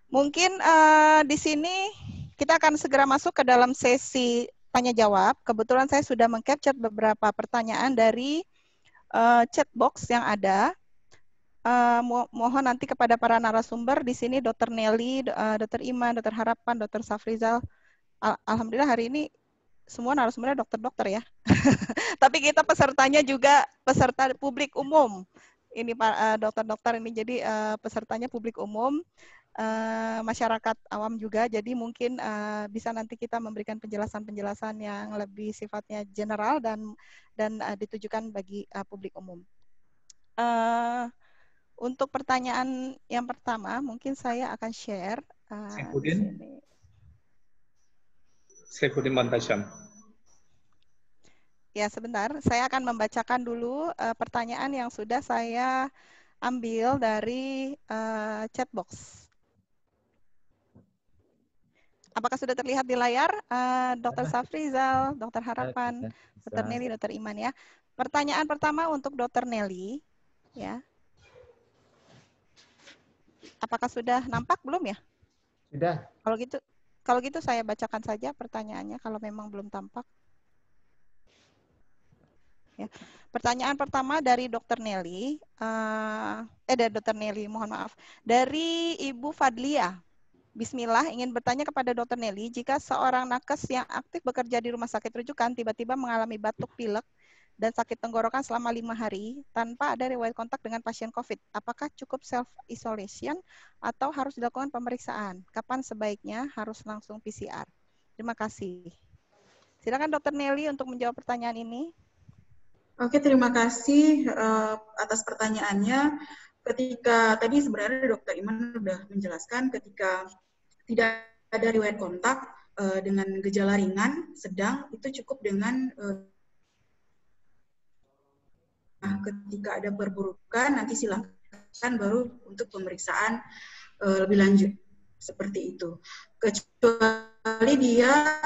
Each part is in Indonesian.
Mungkin di sini kita akan segera masuk ke dalam sesi tanya jawab. Kebetulan saya sudah meng-capture beberapa pertanyaan dari chat box yang ada. Mohon nanti kepada para narasumber di sini, Dr. Nelly, Dr. Iman, Dr. Harapan, Dr. Safrizal. Alhamdulillah hari ini semua narasumbernya dokter-dokter ya. Tapi kita pesertanya juga peserta publik umum. Ini dokter-dokter ini, jadi pesertanya publik umum, masyarakat awam juga. Jadi mungkin bisa nanti kita memberikan penjelasan-penjelasan yang lebih sifatnya general dan ditujukan bagi publik umum. Untuk pertanyaan yang pertama, mungkin saya akan share di sini. Saifuddin Mantasyam. Ya, sebentar. Saya akan membacakan dulu pertanyaan yang sudah saya ambil dari chat box. Apakah sudah terlihat di layar, Dr. Safrizal, Dr. Harapan, Dr. Nelly, Dr. Iman ya? Pertanyaan pertama untuk Dr. Nelly, ya. Apakah sudah nampak belum ya? Sudah. Kalau gitu saya bacakan saja pertanyaannya kalau memang belum tampak. Ya. Pertanyaan pertama dari Dr. Nelly, dari Dr. Nelly, mohon maaf, dari Ibu Fadlia. Bismillah, ingin bertanya kepada Dr. Nelly, jika seorang nakes yang aktif bekerja di rumah sakit rujukan tiba-tiba mengalami batuk pilek dan sakit tenggorokan selama 5 hari tanpa ada riwayat kontak dengan pasien COVID, apakah cukup self-isolation atau harus dilakukan pemeriksaan? Kapan sebaiknya harus langsung PCR? Terima kasih. Silakan Dr. Nelly untuk menjawab pertanyaan ini. Oke, terima kasih atas pertanyaannya. Ketika tadi sebenarnya Dr. Iman sudah menjelaskan ketika tidak ada riwayat kontak dengan gejala ringan, sedang, itu cukup dengan ketika ada perburukan, nanti silakan baru untuk pemeriksaan lebih lanjut. Seperti itu. Kecuali dia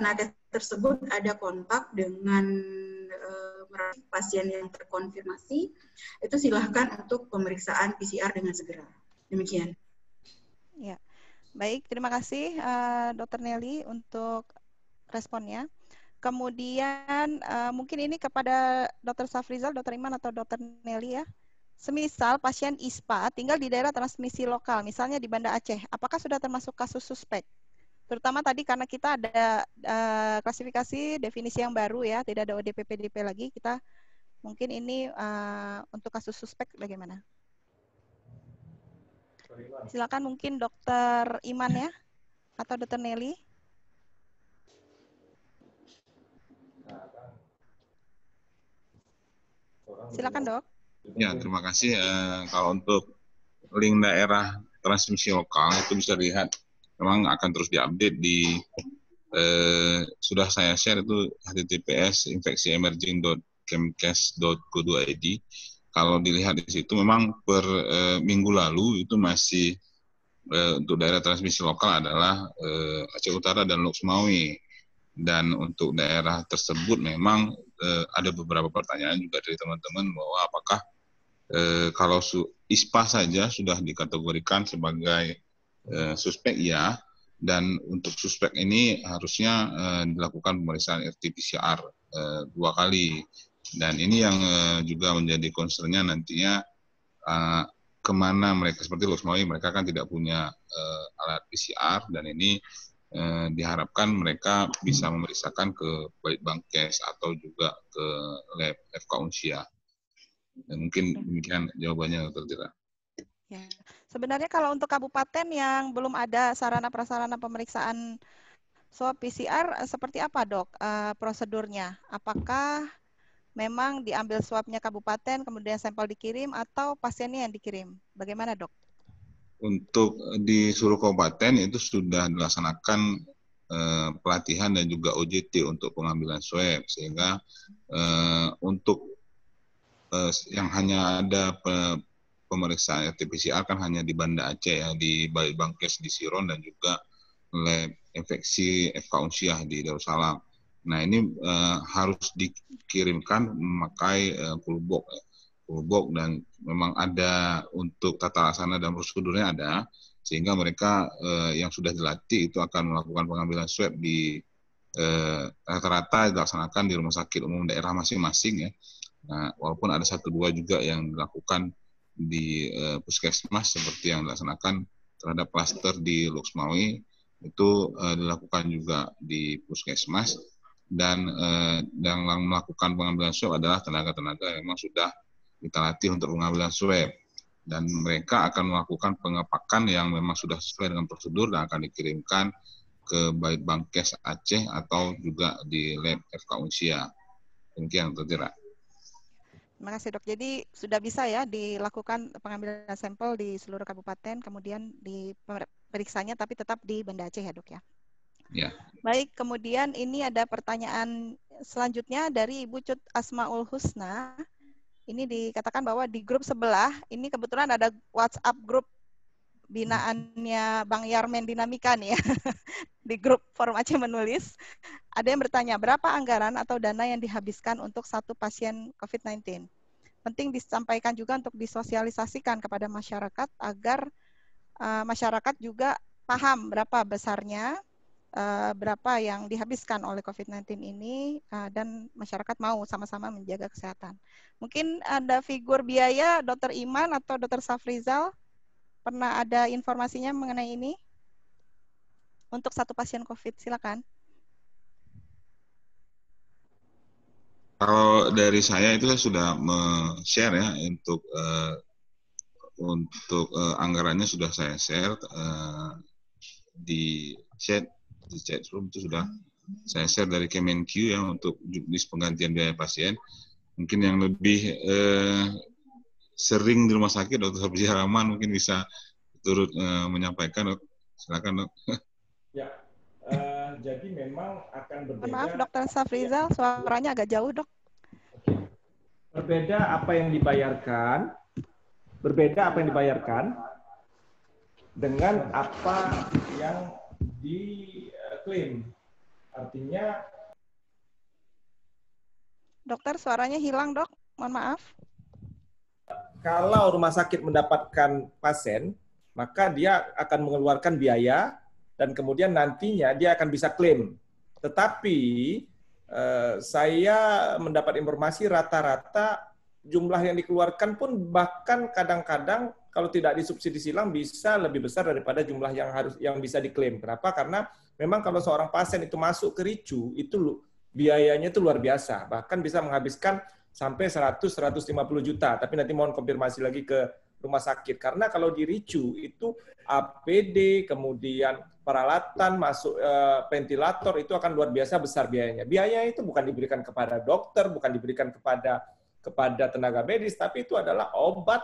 nakes tersebut ada kontak dengan pasien yang terkonfirmasi, itu silahkan untuk pemeriksaan PCR dengan segera. Demikian. Ya, baik. Terima kasih Dr. Nelly untuk responnya. Kemudian mungkin ini kepada Dr. Safrizal, Dr. Iman atau Dr. Nelly ya. Semisal pasien ISPA tinggal di daerah transmisi lokal, misalnya di Banda Aceh, apakah sudah termasuk kasus suspek? Terutama tadi karena kita ada klasifikasi definisi yang baru ya, tidak ada ODP PDP lagi, kita mungkin ini untuk kasus suspek bagaimana? Silakan mungkin Dr. Iman ya, atau Dr. Nelly. Silakan dok. Ya, terima kasih. Kalau untuk link daerah transmisi lokal itu bisa dilihat, memang akan terus diupdate di sudah saya share itu https infeksiemerging.kemkes.go.id. Kalau dilihat di situ memang per minggu lalu itu masih untuk daerah transmisi lokal adalah Aceh Utara dan Lok Sumawi. Dan untuk daerah tersebut memang ada beberapa pertanyaan juga dari teman-teman bahwa apakah kalau ISPA saja sudah dikategorikan sebagai suspek ya, dan untuk suspek ini harusnya dilakukan pemeriksaan RT-PCR 2 kali. Dan ini yang juga menjadi concern-nya nantinya kemana mereka, seperti Lok Sumawi, mereka kan tidak punya alat PCR, dan ini diharapkan mereka bisa memeriksakan ke Balitbangkes atau juga ke lab FK Unsia. Dan mungkin demikian jawabannya, Dr. Tira. Ya. Sebenarnya kalau untuk kabupaten yang belum ada sarana prasarana pemeriksaan swab PCR, seperti apa dok prosedurnya? Apakah memang diambil swabnya kabupaten, kemudian sampel dikirim, atau pasiennya yang dikirim? Bagaimana dok? Untuk di seluruh kabupaten itu sudah dilaksanakan pelatihan dan juga OJT untuk pengambilan swab, sehingga untuk yang hanya ada pemeriksaan RT-PCR kan hanya di Banda Aceh ya, di Balitbangkes di Siron dan juga lab infeksi FK Unsiah di Darussalam. Nah ini harus dikirimkan memakai full box dan memang ada untuk tata laksana dan prosedurnya ada. sehingga mereka yang sudah dilatih itu akan melakukan pengambilan swab di rata-rata dilaksanakan di rumah sakit umum daerah masing-masing ya. Nah, walaupun ada 1-2 juga yang dilakukan di puskesmas seperti yang dilaksanakan terhadap klaster di Luxmaui, itu dilakukan juga di puskesmas, dan yang melakukan pengambilan swab adalah tenaga-tenaga yang memang sudah kita latih untuk pengambilan swab, dan mereka akan melakukan pengepakan yang memang sudah sesuai dengan prosedur dan akan dikirimkan ke Baitbangkes Aceh atau juga di lab FK Unsia. Demikian, Dr. Tira. Terima kasih, Dok. Jadi sudah bisa ya dilakukan pengambilan sampel di seluruh kabupaten, kemudian diperiksanya tapi tetap di Banda Aceh ya, Dok ya? Ya. Baik, kemudian ini ada pertanyaan selanjutnya dari Ibu Cut Asmaul Husna. Ini dikatakan bahwa di grup sebelah, ini kebetulan ada WhatsApp grup binaannya Bang Yarmen Dinamika nih ya, di grup Forum Aceh Menulis. Ada yang bertanya, berapa anggaran atau dana yang dihabiskan untuk satu pasien COVID-19? Penting disampaikan juga untuk disosialisasikan kepada masyarakat agar masyarakat juga paham berapa besarnya, berapa yang dihabiskan oleh COVID-19 ini, dan masyarakat mau sama-sama menjaga kesehatan. Mungkin ada figur biaya, Dr. Iman atau Dr. Safrizal, pernah ada informasinya mengenai ini? Untuk satu pasien COVID, silakan. Kalau dari saya itu sudah share ya untuk anggarannya sudah saya share di chat room, itu sudah saya share dari Kemenq ya untuk juknis penggantian biaya pasien. Mungkin yang lebih sering di rumah sakit, Dr. Safrizal Rahman mungkin bisa turut menyampaikan, Dok. Silakan, Dok. Ya, jadi memang akan berbeda. Maaf, Dr. Safrizal, suaranya agak jauh, Dok. Berbeda apa yang dibayarkan dengan apa yang diklaim. Artinya, Dokter, suaranya hilang, Dok. Mohon maaf. kalau rumah sakit mendapatkan pasien, maka dia akan mengeluarkan biaya dan kemudian nantinya dia akan bisa klaim. Tetapi saya mendapat informasi rata-rata jumlah yang dikeluarkan pun bahkan kadang-kadang kalau tidak disubsidi silang bisa lebih besar daripada jumlah yang bisa diklaim. Kenapa? Karena memang kalau seorang pasien itu masuk ke RICU itu biayanya itu luar biasa, bahkan bisa menghabiskan sampai 100-150 juta. Tapi nanti mohon konfirmasi lagi ke rumah sakit. Karena kalau di RICU itu APD, kemudian peralatan, masuk ventilator, itu akan luar biasa besar biayanya. Biaya itu bukan diberikan kepada dokter, bukan diberikan kepada tenaga medis, tapi itu adalah obat,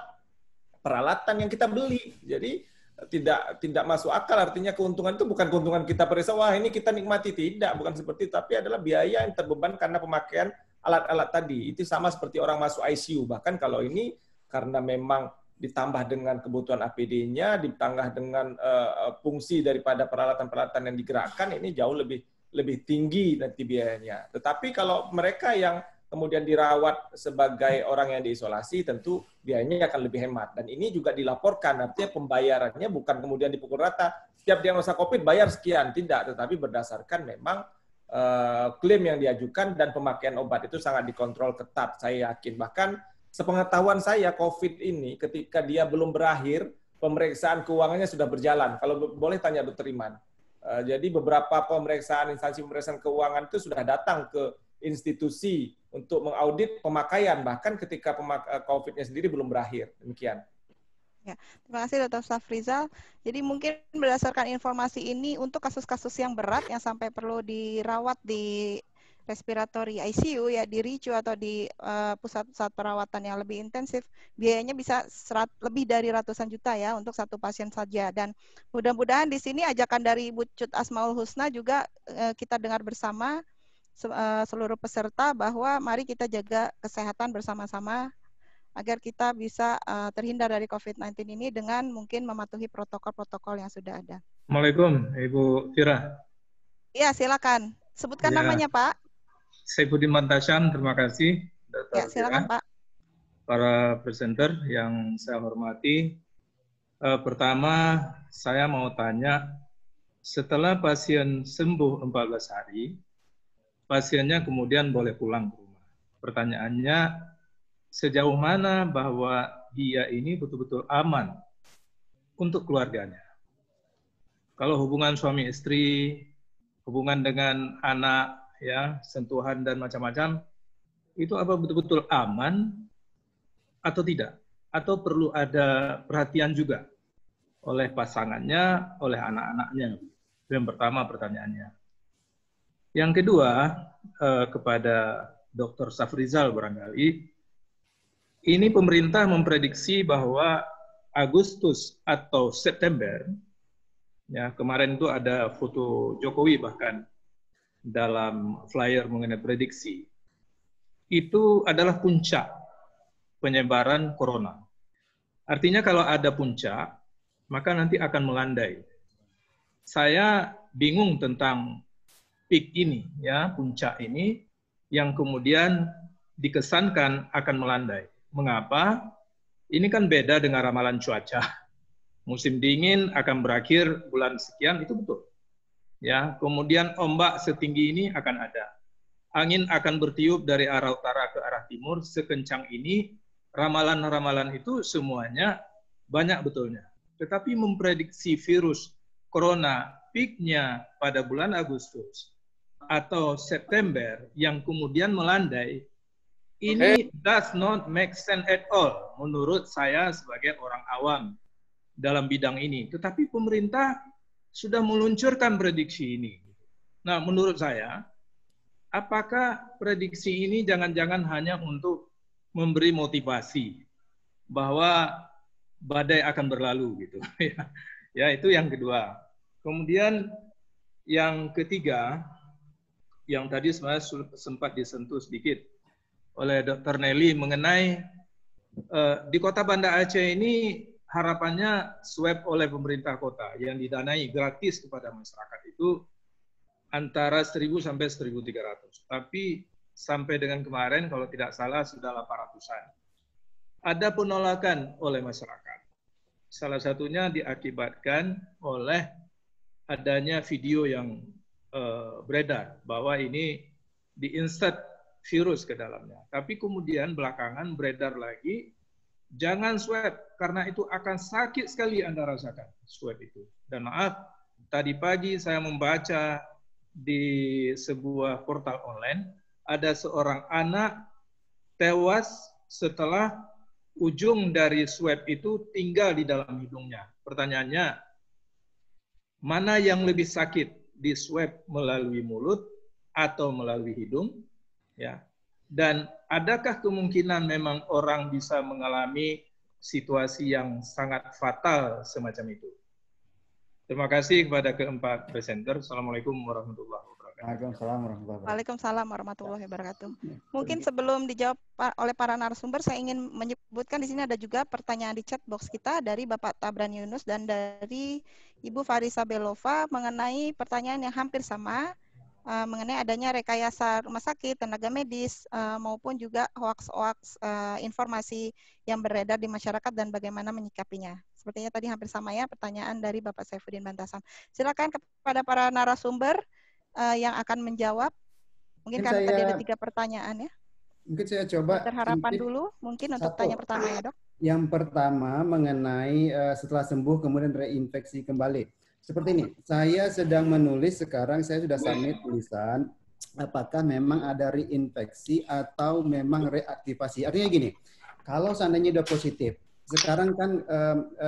peralatan yang kita beli. Jadi tidak masuk akal, artinya keuntungan itu bukan keuntungan kita perisa, wah ini kita nikmati, tidak, bukan seperti itu, tapi adalah biaya yang terbeban karena pemakaian alat-alat tadi. Itu sama seperti orang masuk ICU, bahkan kalau ini karena memang ditambah dengan kebutuhan APD-nya, ditambah dengan fungsi daripada peralatan-peralatan yang digerakkan, ini jauh lebih tinggi nanti biayanya. Tetapi kalau mereka yang kemudian dirawat sebagai orang yang diisolasi, tentu biayanya akan lebih hemat. Dan ini juga dilaporkan, artinya pembayarannya bukan kemudian dipukul rata, setiap diagnosa COVID bayar sekian, tidak, tetapi berdasarkan memang klaim yang diajukan dan pemakaian obat itu sangat dikontrol ketat, saya yakin. Bahkan sepengetahuan saya, COVID ini ketika dia belum berakhir, pemeriksaan keuangannya sudah berjalan. Kalau boleh tanya Dr. Iman. Jadi beberapa instansi pemeriksaan keuangan itu sudah datang ke institusi untuk mengaudit pemakaian, bahkan ketika COVID-nya sendiri belum berakhir. Demikian. Ya, terima kasih Dr. Safrizal. Jadi mungkin berdasarkan informasi ini untuk kasus-kasus yang berat yang sampai perlu dirawat di respiratory ICU ya, di RICU atau di pusat-pusat perawatan yang lebih intensif, biayanya bisa lebih dari ratusan juta ya untuk satu pasien saja. Dan mudah-mudahan di sini ajakan dari Ibu Cut Asmaul Husna juga kita dengar bersama seluruh peserta bahwa mari kita jaga kesehatan bersama-sama agar kita bisa terhindar dari COVID-19 ini dengan mungkin mematuhi protokol-protokol yang sudah ada. Assalamualaikum, Ibu Fira. Iya, silakan. Sebutkan namanya, Pak. Saifuddin Mantasyan, terima kasih. Ya, silakan, Pak. Para presenter yang saya hormati, Pertama, saya mau tanya, setelah pasien sembuh 14 hari, pasiennya kemudian boleh pulang ke rumah. Pertanyaannya, sejauh mana bahwa dia ini betul-betul aman untuk keluarganya? Kalau hubungan suami istri, hubungan dengan anak, ya, sentuhan dan macam-macam, itu apa betul-betul aman atau tidak? Atau perlu ada perhatian juga oleh pasangannya, oleh anak-anaknya? Itu yang pertama pertanyaannya. Yang kedua, kepada Dr. Safrizal barangkali, ini pemerintah memprediksi bahwa Agustus atau September, ya, kemarin itu ada foto Jokowi bahkan dalam flyer mengenai prediksi, itu adalah puncak penyebaran corona. Artinya kalau ada puncak, maka nanti akan melandai. Saya bingung tentang peak ini, ya, puncak ini, yang kemudian dikesankan akan melandai. Mengapa? Ini kan beda dengan ramalan cuaca. Musim dingin akan berakhir bulan sekian, itu betul. Ya, kemudian ombak setinggi ini akan ada. Angin akan bertiup dari arah utara ke arah timur sekencang ini. Ramalan-ramalan itu semuanya banyak betulnya. Tetapi memprediksi virus corona peak-nya pada bulan Agustus atau September yang kemudian melandai, ini does not make sense at all menurut saya sebagai orang awam dalam bidang ini. Tetapi pemerintah sudah meluncurkan prediksi ini. Nah, menurut saya, apakah prediksi ini jangan-jangan hanya untuk memberi motivasi bahwa badai akan berlalu gitu? Ya, itu yang kedua. Kemudian yang ketiga, yang tadi sebenarnya sempat disentuh sedikit oleh Dr. Nelly mengenai di Kota Banda Aceh ini harapannya swab oleh pemerintah kota yang didanai gratis kepada masyarakat itu antara 1.000 sampai 1.300. Tapi sampai dengan kemarin kalau tidak salah sudah 800-an. Ada penolakan oleh masyarakat. Salah satunya diakibatkan oleh adanya video yang beredar bahwa ini diinsert virus ke dalamnya. Tapi kemudian belakangan beredar lagi, jangan swab karena itu akan sakit sekali Anda rasakan swab itu. Dan maaf, tadi pagi saya membaca di sebuah portal online, ada seorang anak tewas setelah ujung dari swab itu tinggal di dalam hidungnya. Pertanyaannya, mana yang lebih sakit? Di swab melalui mulut atau melalui hidung? Ya. Dan adakah kemungkinan memang orang bisa mengalami situasi yang sangat fatal semacam itu? Terima kasih kepada keempat presenter. Assalamualaikum warahmatullahi wabarakatuh. Waalaikumsalam warahmatullahi wabarakatuh. Mungkin sebelum dijawab oleh para narasumber, saya ingin menyebutkan di sini ada juga pertanyaan di chat box kita dari Bapak Tabran Yunus dan dari Ibu Farisa Belova mengenai pertanyaan yang hampir sama, mengenai adanya rekayasa rumah sakit, tenaga medis, maupun juga hoaks-hoaks informasi yang beredar di masyarakat dan bagaimana menyikapinya. Sepertinya tadi hampir sama ya pertanyaan dari Bapak Saifuddin Bantasan. Silakan kepada para narasumber yang akan menjawab. Mungkin karena tadi ada 3 pertanyaan ya. Mungkin saya coba. Dokter Harapan dulu mungkin untuk tanya pertama ya, Dok. Yang pertama mengenai setelah sembuh kemudian reinfeksi kembali. Seperti ini, saya sedang menulis sekarang, saya sudah submit tulisan, apakah memang ada reinfeksi atau memang reaktivasi. Artinya gini, kalau seandainya sudah positif, sekarang kan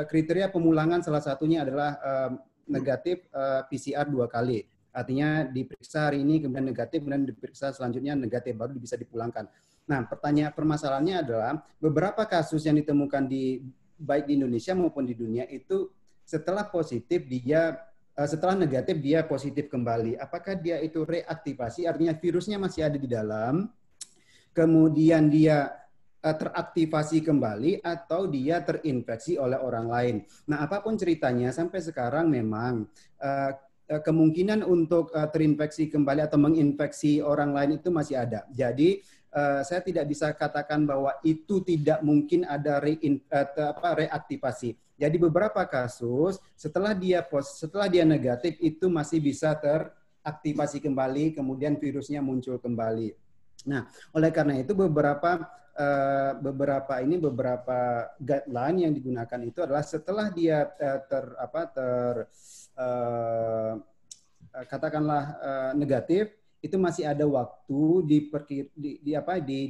kriteria pemulangan salah satunya adalah negatif PCR 2 kali. Artinya diperiksa hari ini, kemudian negatif, kemudian diperiksa selanjutnya negatif, baru bisa dipulangkan. Nah, permasalahannya adalah beberapa kasus yang ditemukan baik di Indonesia maupun di dunia itu setelah positif setelah negatif dia positif kembali. Apakah dia itu reaktivasi? Artinya virusnya masih ada di dalam, kemudian dia teraktivasi kembali atau dia terinfeksi oleh orang lain. Nah, apapun ceritanya sampai sekarang memang kemungkinan untuk terinfeksi kembali atau menginfeksi orang lain itu masih ada. Jadi saya tidak bisa katakan bahwa itu tidak mungkin ada reaktivasi. Jadi beberapa kasus setelah dia negatif itu masih bisa teraktivasi kembali, kemudian virusnya muncul kembali. Nah, oleh karena itu beberapa guideline yang digunakan itu adalah setelah dia katakanlah negatif, itu masih ada waktu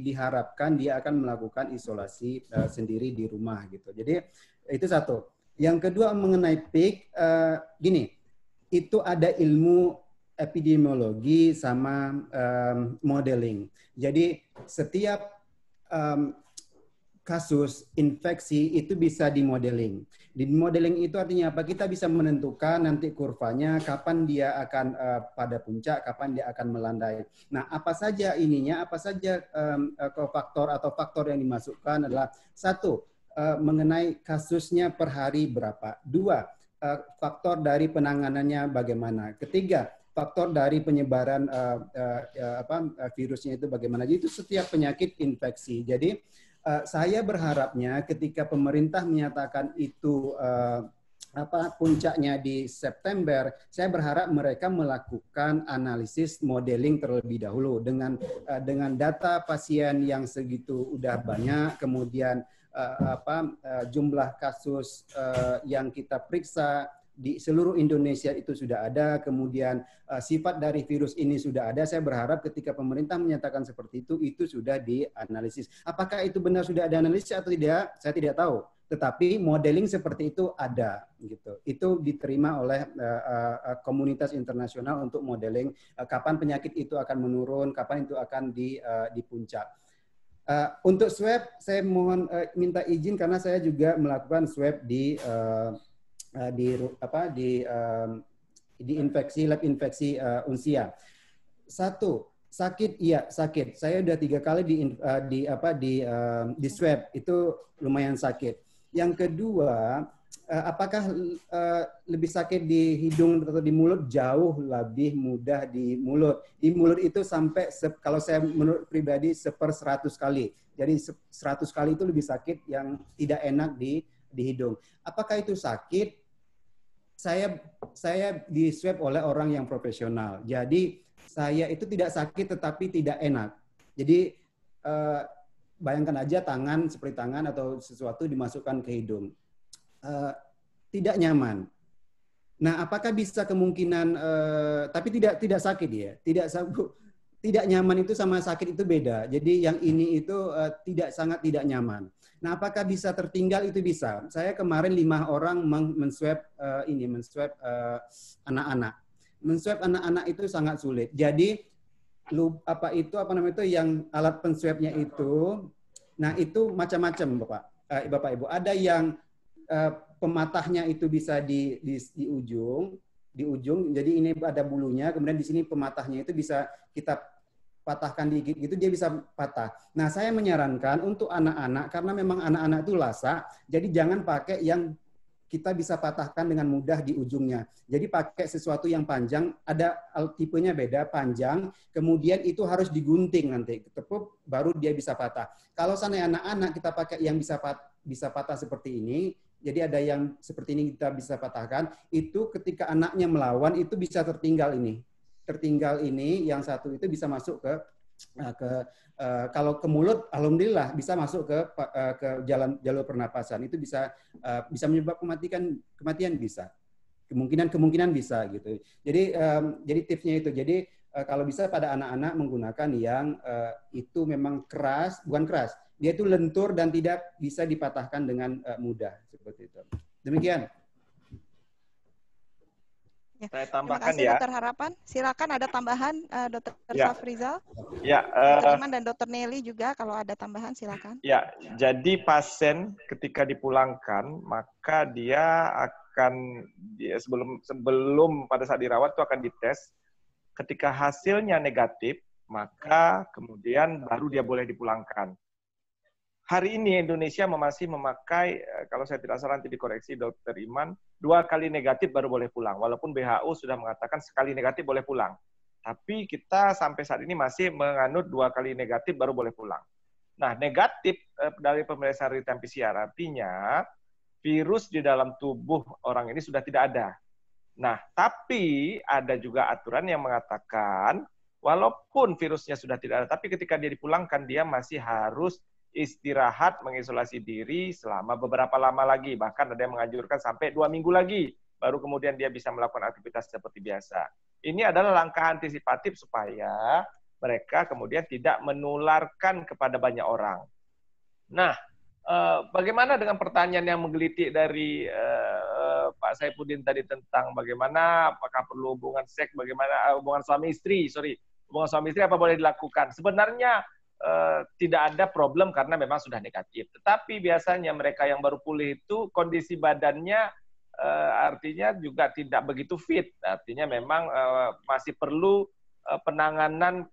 diharapkan dia akan melakukan isolasi sendiri di rumah gitu. Jadi itu satu. Yang kedua mengenai peak, gini, itu ada ilmu epidemiologi sama modeling. Jadi setiap kasus infeksi itu bisa dimodeling. Di modeling itu artinya apa? Kita bisa menentukan nanti kurvanya, kapan dia akan pada puncak, kapan dia akan melandai. Nah, apa saja ininya, apa saja kofaktor atau faktor yang dimasukkan adalah satu, mengenai kasusnya per hari berapa. Dua, faktor dari penanganannya bagaimana. Ketiga, faktor dari penyebaran virusnya itu bagaimana. Jadi itu setiap penyakit infeksi. Jadi saya berharapnya ketika pemerintah menyatakan itu puncaknya di September, saya berharap mereka melakukan analisis modeling terlebih dahulu dengan data pasien yang segitu udah banyak, kemudian jumlah kasus yang kita periksa di seluruh Indonesia itu sudah ada, kemudian sifat dari virus ini sudah ada. Saya berharap ketika pemerintah menyatakan seperti itu sudah dianalisis. Apakah itu benar sudah ada analisis atau tidak, saya tidak tahu. Tetapi modeling seperti itu ada, gitu. Itu diterima oleh komunitas internasional untuk modeling kapan penyakit itu akan menurun, kapan itu akan di puncak. Untuk swab, saya mohon minta izin karena saya juga melakukan swab di infeksi lab infeksi Unsia. Satu, sakit, iya sakit. Saya udah 3 kali di swab, itu lumayan sakit. Yang kedua, apakah lebih sakit di hidung atau di mulut? Jauh lebih mudah di mulut. Di mulut itu sampai kalau saya menurut pribadi 1/100 kali. Jadi 100 kali itu lebih sakit yang tidak enak di hidung. Apakah itu sakit? Saya di swab oleh orang yang profesional. Jadi saya itu tidak sakit tetapi tidak enak. Jadi bayangkan aja tangan seperti tangan atau sesuatu dimasukkan ke hidung. Tidak nyaman. Nah, apakah bisa kemungkinan tapi tidak sakit ya? Tidak nyaman itu sama sakit itu beda. Jadi yang ini itu sangat tidak nyaman. Nah, apakah bisa tertinggal? Itu bisa. Saya kemarin 5 orang menswab anak-anak. Menswab anak-anak itu sangat sulit. Jadi yang alat penswabnya itu, nah itu macam-macam Bapak Ibu. Ada yang pematahnya itu bisa di ujung. Jadi ini ada bulunya, kemudian di sini pematahnya itu bisa kita patahkan dikit gitu, dia bisa patah. Nah, saya menyarankan untuk anak-anak, karena memang anak-anak itu lasak, jadi jangan pakai yang kita bisa patahkan dengan mudah di ujungnya. Jadi pakai sesuatu yang panjang, ada tipenya beda, panjang, kemudian itu harus digunting nanti, ketepuk, baru dia bisa patah. Kalau seandainya anak-anak kita pakai yang bisa patah seperti ini, jadi ada yang seperti ini kita bisa patahkan, itu ketika anaknya melawan, itu bisa tertinggal ini, yang satu itu bisa masuk ke kalau ke mulut, alhamdulillah bisa masuk ke jalur pernapasan. Itu bisa menyebabkan kematian bisa, kemungkinan bisa gitu. Jadi tipsnya itu. Jadi kalau bisa pada anak-anak menggunakan yang itu memang bukan keras, dia itu lentur dan tidak bisa dipatahkan dengan mudah seperti itu. Demikian. Saya tambahkan Terima kasih, Dokter Harapan. Silakan ada tambahan, Dokter Safrizal. Ya. Dokter Iman dan Dokter Nelly juga kalau ada tambahan silakan. Ya, jadi pasien ketika dipulangkan maka dia akan sebelum pada saat dirawat itu akan dites. Ketika hasilnya negatif maka kemudian baru dia boleh dipulangkan. Hari ini Indonesia masih memakai, kalau saya tidak salah nanti dikoreksi Dokter Iman, 2 kali negatif baru boleh pulang. Walaupun WHO sudah mengatakan sekali negatif boleh pulang. Tapi kita sampai saat ini masih menganut 2 kali negatif baru boleh pulang. Nah, negatif dari pemeriksaan real time PCR artinya virus di dalam tubuh orang ini sudah tidak ada. Nah, tapi ada juga aturan yang mengatakan walaupun virusnya sudah tidak ada, tapi ketika dia dipulangkan, dia masih harus istirahat, mengisolasi diri selama beberapa lama lagi. Bahkan ada yang menganjurkan sampai 2 minggu lagi, baru kemudian dia bisa melakukan aktivitas seperti biasa. Ini adalah langkah antisipatif supaya mereka kemudian tidak menularkan kepada banyak orang. Nah, bagaimana dengan pertanyaan yang menggelitik dari Pak Saifuddin tadi tentang bagaimana, apakah perlu hubungan seks, bagaimana hubungan suami istri, hubungan suami istri apa boleh dilakukan? Sebenarnya tidak ada problem karena memang sudah negatif. Tetapi biasanya mereka yang baru pulih itu kondisi badannya artinya juga tidak begitu fit. Artinya memang masih perlu penanganan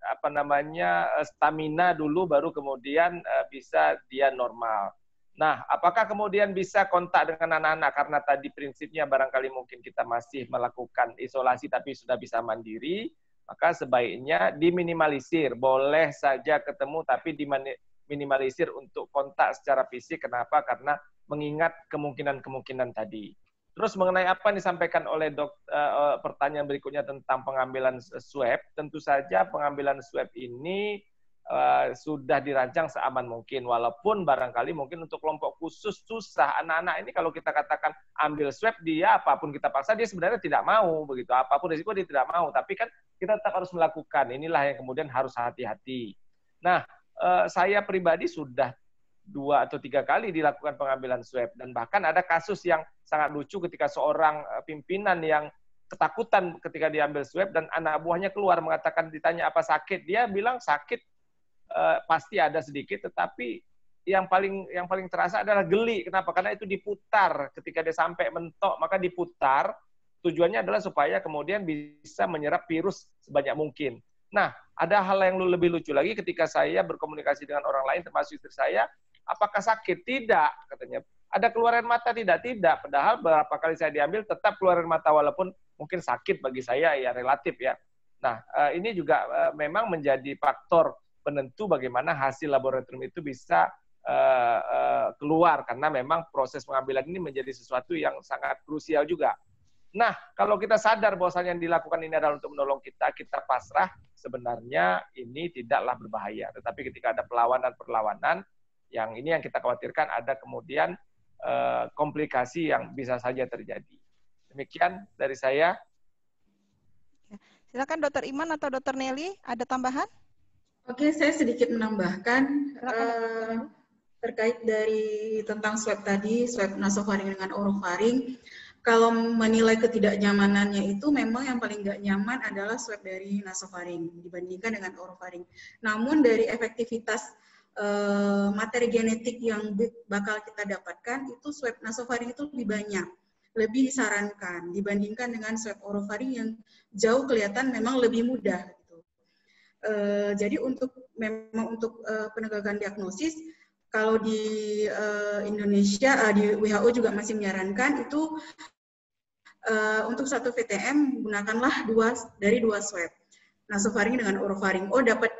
stamina dulu baru kemudian bisa dia normal. Nah, apakah kemudian bisa kontak dengan anak-anak karena tadi prinsipnya barangkali mungkin kita masih melakukan isolasi tapi sudah bisa mandiri, maka sebaiknya diminimalisir. Boleh saja ketemu tapi diminimalisir untuk kontak secara fisik. Kenapa? Karena mengingat kemungkinan-kemungkinan tadi. Terus mengenai apa yang disampaikan oleh pertanyaan berikutnya tentang pengambilan swab, tentu saja pengambilan swab ini sudah dirancang seaman mungkin, walaupun barangkali mungkin untuk kelompok khusus susah. Anak-anak ini kalau kita katakan ambil swab, dia apapun kita paksa, dia sebenarnya tidak mau, begitu. Apapun risiko dia tidak mau, tapi kan kita tetap harus melakukan. Inilah yang kemudian harus hati-hati. Nah, saya pribadi sudah 2 atau 3 kali dilakukan pengambilan swab, dan bahkan ada kasus yang sangat lucu ketika seorang pimpinan yang ketakutan ketika diambil swab dan anak buahnya keluar mengatakan, ditanya apa sakit, dia bilang sakit pasti ada sedikit, tetapi yang paling terasa adalah geli. Kenapa? Karena itu diputar ketika dia sampai mentok, maka diputar. Tujuannya adalah supaya kemudian bisa menyerap virus sebanyak mungkin. Nah, ada hal yang lebih lucu lagi ketika saya berkomunikasi dengan orang lain, termasuk istri saya, apakah sakit? Tidak, katanya. Ada keluaran mata? Tidak. Padahal beberapa kali saya diambil tetap keluaran mata, walaupun mungkin sakit bagi saya ya relatif ya. Nah, ini juga memang menjadi faktor penentu bagaimana hasil laboratorium itu bisa keluar, karena memang proses pengambilan ini menjadi sesuatu yang sangat krusial juga. Nah, kalau kita sadar bahwasanya yang dilakukan ini adalah untuk menolong kita, kita pasrah, sebenarnya ini tidaklah berbahaya. Tetapi ketika ada perlawanan, yang ini yang kita khawatirkan ada kemudian komplikasi yang bisa saja terjadi. Demikian dari saya. Silakan Dr. Iman atau Dr. Nelly, ada tambahan? Oke, saya sedikit menambahkan terkait dari tentang swab tadi, swab nasofaring dengan orofaring. Kalau menilai ketidaknyamanannya itu memang yang paling nggak nyaman adalah swab dari nasofaring dibandingkan dengan orofaring. Namun dari efektivitas materi genetik yang bakal kita dapatkan itu swab nasofaring itu lebih banyak, lebih disarankan dibandingkan dengan swab orofaring yang jauh kelihatan memang lebih mudah. Jadi untuk penegakan diagnosis, kalau di Indonesia, di WHO juga masih menyarankan itu untuk satu VTM gunakanlah 2 swab, nasofaring dengan orofaring. Oh, dapat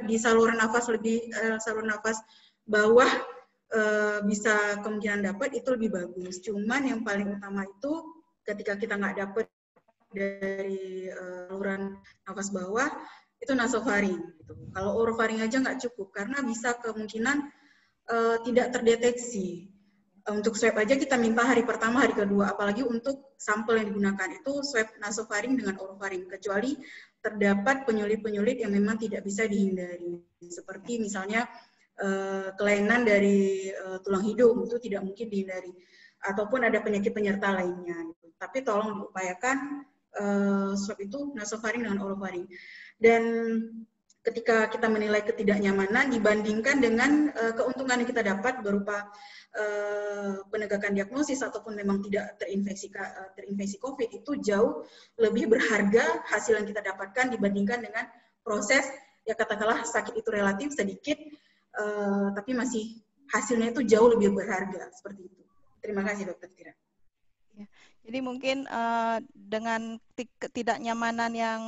di saluran nafas saluran nafas bawah bisa kemungkinan dapat, itu lebih bagus. Cuman yang paling utama itu ketika kita nggak dapat dari saluran nafas bawah, itu nasofaring. Gitu. Kalau orofaring aja nggak cukup, karena bisa kemungkinan tidak terdeteksi. Untuk swab aja kita minta hari pertama, hari kedua, apalagi untuk sampel yang digunakan itu swab nasofaring dengan orofaring, kecuali terdapat penyulit-penyulit yang memang tidak bisa dihindari. Seperti misalnya kelainan dari tulang hidung, itu tidak mungkin dihindari. Ataupun ada penyakit penyerta lainnya. Gitu. Tapi tolong diupayakan swab itu nasofaring dengan orofaring. Dan ketika kita menilai ketidaknyamanan dibandingkan dengan keuntungan yang kita dapat berupa penegakan diagnosis ataupun memang tidak terinfeksi COVID, itu jauh lebih berharga hasil yang kita dapatkan dibandingkan dengan proses ya katakanlah sakit itu relatif sedikit tapi masih hasilnya itu jauh lebih berharga seperti itu. Terima kasih Dr. Tira. Jadi mungkin dengan ketidaknyamanan yang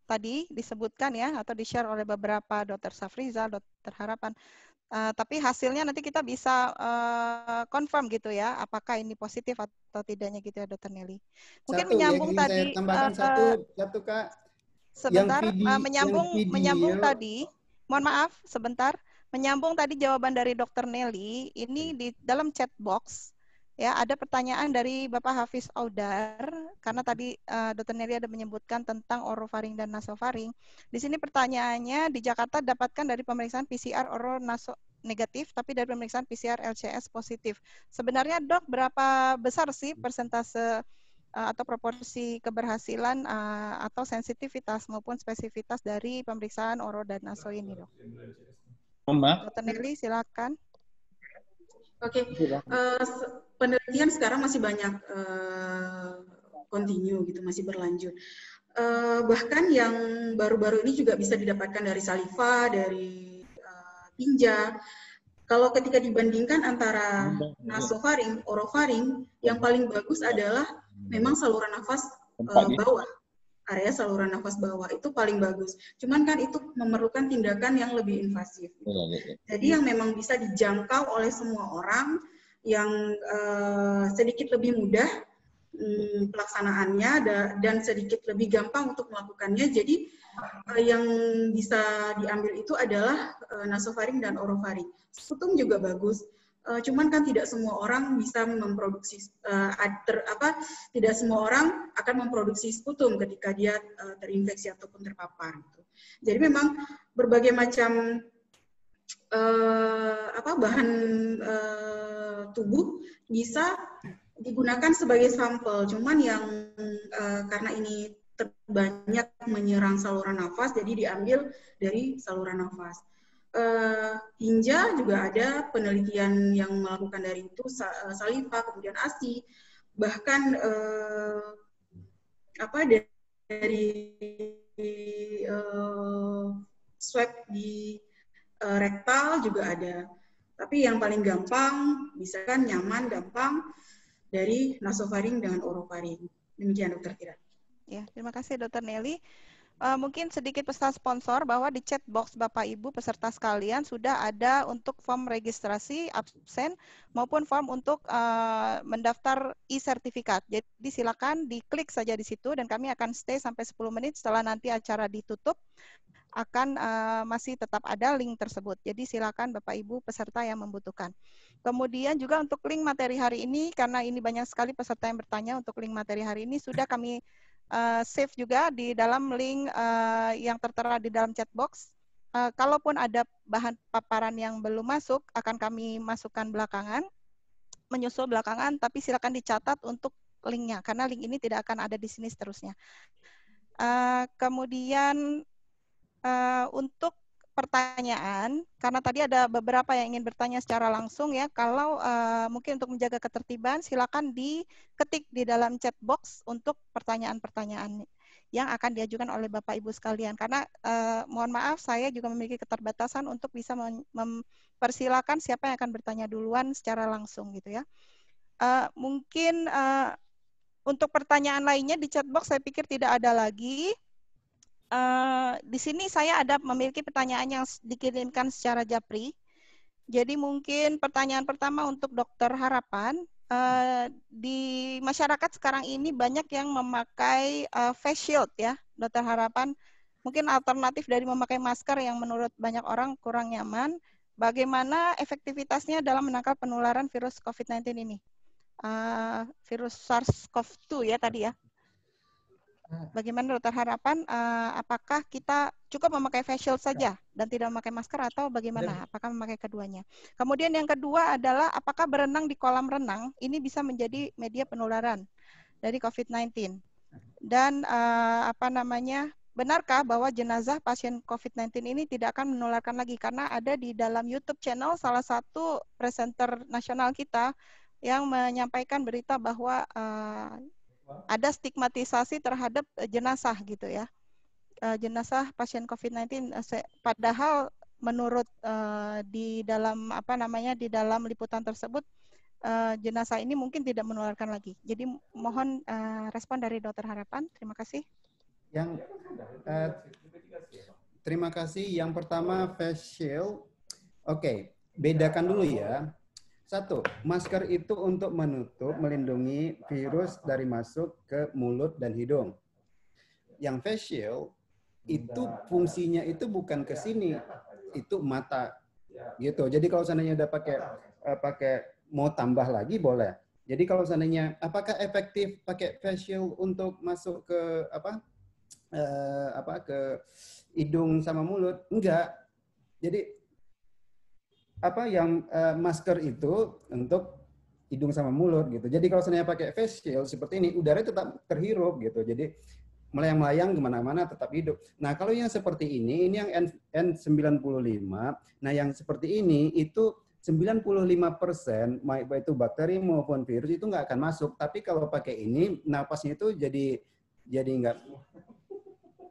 tadi disebutkan ya atau di-share oleh beberapa Dr. Safrizal, Dr. Harapan, tapi hasilnya nanti kita bisa confirm gitu ya, apakah ini positif atau tidaknya gitu ya, Dr. Nelly. Mungkin Satu yang menyambung ingin saya tadi tambahkan satu Kak, sebentar, yang menyambung video. tadi, mohon maaf sebentar, menyambung tadi jawaban dari Dr. Nelly, ini di dalam chat box ya ada pertanyaan dari Bapak Hafiz Audar, karena tadi Dr. Nelly ada menyebutkan tentang orofaring dan nasofaring. Di sini pertanyaannya, di Jakarta dapatkan dari pemeriksaan PCR oro naso negatif, tapi dari pemeriksaan PCR LCS positif. Sebenarnya dok, berapa besar sih persentase atau proporsi keberhasilan atau sensitivitas maupun spesifitas dari pemeriksaan oro dan naso ini, dok? Dr. Nelly, silakan. Oke, penelitian sekarang masih banyak continue gitu, masih berlanjut. Bahkan yang baru-baru ini juga bisa didapatkan dari saliva, dari tinja. Kalau ketika dibandingkan antara nasofaring, orofaring, yang paling bagus adalah memang saluran nafas bawah. Area saluran nafas bawah itu paling bagus. Cuman kan itu memerlukan tindakan yang lebih invasif. Jadi yang memang bisa dijangkau oleh semua orang, yang sedikit lebih mudah pelaksanaannya dan sedikit lebih gampang untuk melakukannya. Jadi yang bisa diambil itu adalah nasofaring dan orofaring. Sputum juga bagus. Cuman kan tidak semua orang bisa memproduksi tidak semua orang akan memproduksi sputum ketika dia terinfeksi ataupun terpapar gitu. Jadi memang berbagai macam bahan tubuh bisa digunakan sebagai sampel. Cuman yang karena ini terbanyak menyerang saluran nafas, jadi diambil dari saluran nafas. Tinja juga ada penelitian yang melakukan dari itu, saliva, kemudian ASI, bahkan dari swab di rektal juga ada. Tapi yang paling gampang, bisa kan nyaman, gampang, dari nasofaring dengan orofaring. Demikian Dokter Tira. Ya, terima kasih Dokter Nelly. Mungkin sedikit pesan sponsor bahwa di chat box Bapak Ibu peserta sekalian sudah ada untuk form registrasi absen maupun form untuk mendaftar e-sertifikat. Jadi silakan diklik saja di situ dan kami akan stay sampai 10 menit setelah nanti acara ditutup akan masih tetap ada link tersebut. Jadi silakan Bapak Ibu peserta yang membutuhkan. Kemudian juga untuk link materi hari ini, karena ini banyak sekali peserta yang bertanya untuk link materi hari ini, sudah kami save juga di dalam link yang tertera di dalam chat box. Kalaupun ada bahan paparan yang belum masuk, akan kami masukkan belakangan, menyusul belakangan, tapi silakan dicatat untuk linknya, karena link ini tidak akan ada di sini seterusnya. Kemudian untuk pertanyaan, karena tadi ada beberapa yang ingin bertanya secara langsung ya, kalau mungkin untuk menjaga ketertiban, silakan diketik di dalam chat box untuk pertanyaan-pertanyaan yang akan diajukan oleh Bapak Ibu sekalian. Karena mohon maaf, saya juga memiliki keterbatasan untuk bisa mempersilakan siapa yang akan bertanya duluan secara langsung gitu ya. Mungkin untuk pertanyaan lainnya di chat box saya pikir tidak ada lagi. Di sini saya ada memiliki pertanyaan yang dikirimkan secara japri. Jadi mungkin pertanyaan pertama untuk Dokter Harapan. Di masyarakat sekarang ini banyak yang memakai face shield ya, Dokter Harapan. Mungkin alternatif dari memakai masker yang menurut banyak orang kurang nyaman. Bagaimana efektivitasnya dalam menangkal penularan virus COVID-19 ini? Virus SARS-CoV-2 ya tadi ya. Bagaimana Dokter Harapan, apakah kita cukup memakai face shield saja dan tidak memakai masker atau bagaimana? Apakah memakai keduanya? Kemudian yang kedua adalah apakah berenang di kolam renang ini bisa menjadi media penularan dari COVID-19? Dan benarkah bahwa jenazah pasien COVID-19 ini tidak akan menularkan lagi? Karena ada di dalam YouTube channel salah satu presenter nasional kita yang menyampaikan berita bahwa ada stigmatisasi terhadap jenazah gitu ya, jenazah pasien COVID-19. Padahal menurut di dalam di dalam liputan tersebut jenazah ini mungkin tidak menularkan lagi. Jadi mohon respon dari Dokter Harapan. Terima kasih. Terima kasih. Yang pertama face shield. Oke, bedakan dulu ya. Satu, masker itu untuk menutup, melindungi virus dari masuk ke mulut dan hidung. Yang face shield itu fungsinya itu bukan ke sini, itu mata. Gitu. Jadi kalau seandainya udah pakai mau tambah lagi boleh. Jadi kalau seandainya apakah efektif pakai face shield untuk masuk ke ke hidung sama mulut? Enggak. Jadi masker itu untuk hidung sama mulut gitu. Jadi kalau seandainya pakai face shield seperti ini, udara tetap terhirup gitu. Jadi melayang-layang kemana-mana tetap hidup. Nah kalau yang seperti ini yang N95. Nah yang seperti ini itu 95% baik itu bakteri maupun virus itu nggak akan masuk. Tapi kalau pakai ini napasnya itu jadi nggak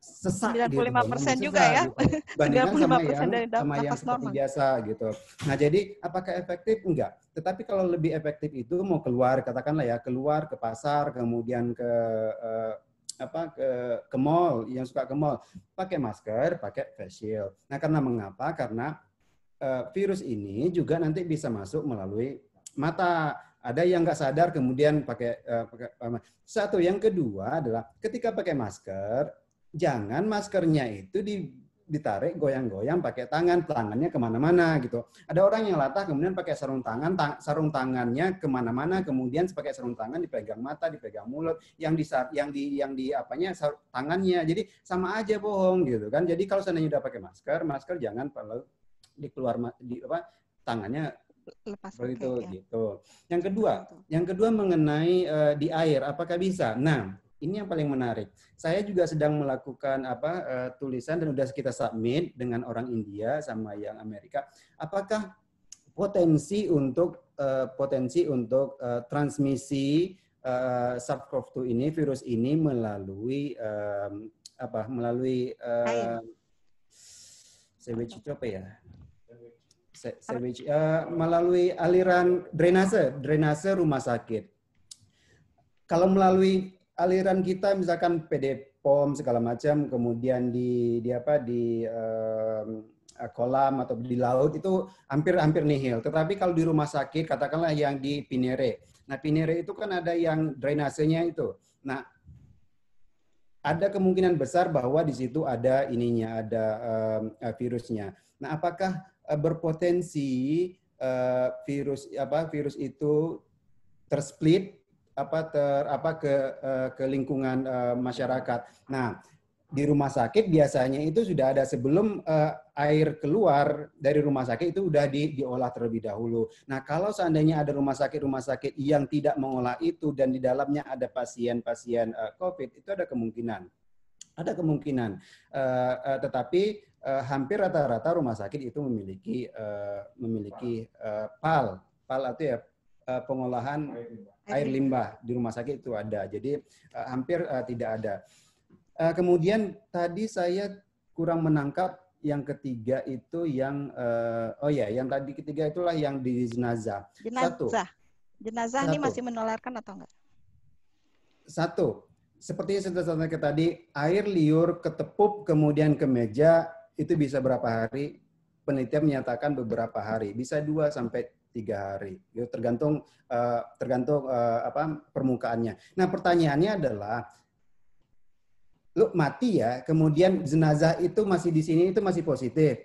sesak 95% gitu, juga ya. Gitu. Bandingkan 95% dari yang seperti biasa gitu. Nah, jadi apakah efektif? Enggak. Tetapi kalau lebih efektif itu mau keluar, katakanlah ya, keluar ke pasar, kemudian ke mall, yang suka ke mall, pakai masker, pakai face shield. Nah, karena mengapa? Karena virus ini juga nanti bisa masuk melalui mata. Ada yang nggak sadar kemudian pakai satu. Yang kedua adalah ketika pakai masker, jangan maskernya itu ditarik goyang-goyang pakai tangannya kemana-mana gitu. Ada orang yang latah kemudian pakai sarung tangannya kemana-mana, kemudian pakai sarung tangan dipegang mata, dipegang mulut, tangannya. Jadi sama aja bohong gitu kan. Jadi kalau seandainya udah pakai masker jangan perlu tangannya lepas begitu gitu. Yang kedua mengenai di air apakah bisa? Nah, ini yang paling menarik. Saya juga sedang melakukan tulisan dan udah kita submit dengan orang India sama yang Amerika. Apakah potensi untuk transmisi SARS-CoV-2 ini, virus ini melalui melalui aliran drainase rumah sakit. Kalau melalui aliran kita misalkan PD POM segala macam, kemudian di kolam atau di laut itu hampir nihil. Tetapi kalau di rumah sakit, katakanlah yang di Pinere. Nah, Pinere itu kan ada yang drainasenya itu. Nah, ada kemungkinan besar bahwa di situ ada virusnya. Nah, apakah berpotensi virus itu tersplit ke lingkungan masyarakat. Nah, di rumah sakit biasanya itu sudah ada sebelum air keluar dari rumah sakit itu sudah diolah terlebih dahulu. Nah, kalau seandainya ada rumah sakit yang tidak mengolah itu dan di dalamnya ada pasien-pasien COVID, itu ada kemungkinan. Tetapi hampir rata-rata rumah sakit itu memiliki PAL itu ya pengolahan air limbah di rumah sakit itu ada. Jadi hampir tidak ada. Kemudian tadi saya kurang menangkap yang ketiga itu yang yang tadi ketiga itulah yang di jenazah. Jenazah ini masih menularkan atau enggak? Satu, seperti yang saya sampaikan tadi, air liur ketepuk kemudian ke meja itu bisa berapa hari? Penelitian menyatakan beberapa hari, bisa 2 sampai 3 hari. Itu tergantung permukaannya. Nah, pertanyaannya adalah lu mati ya, kemudian jenazah itu masih di sini itu masih positif.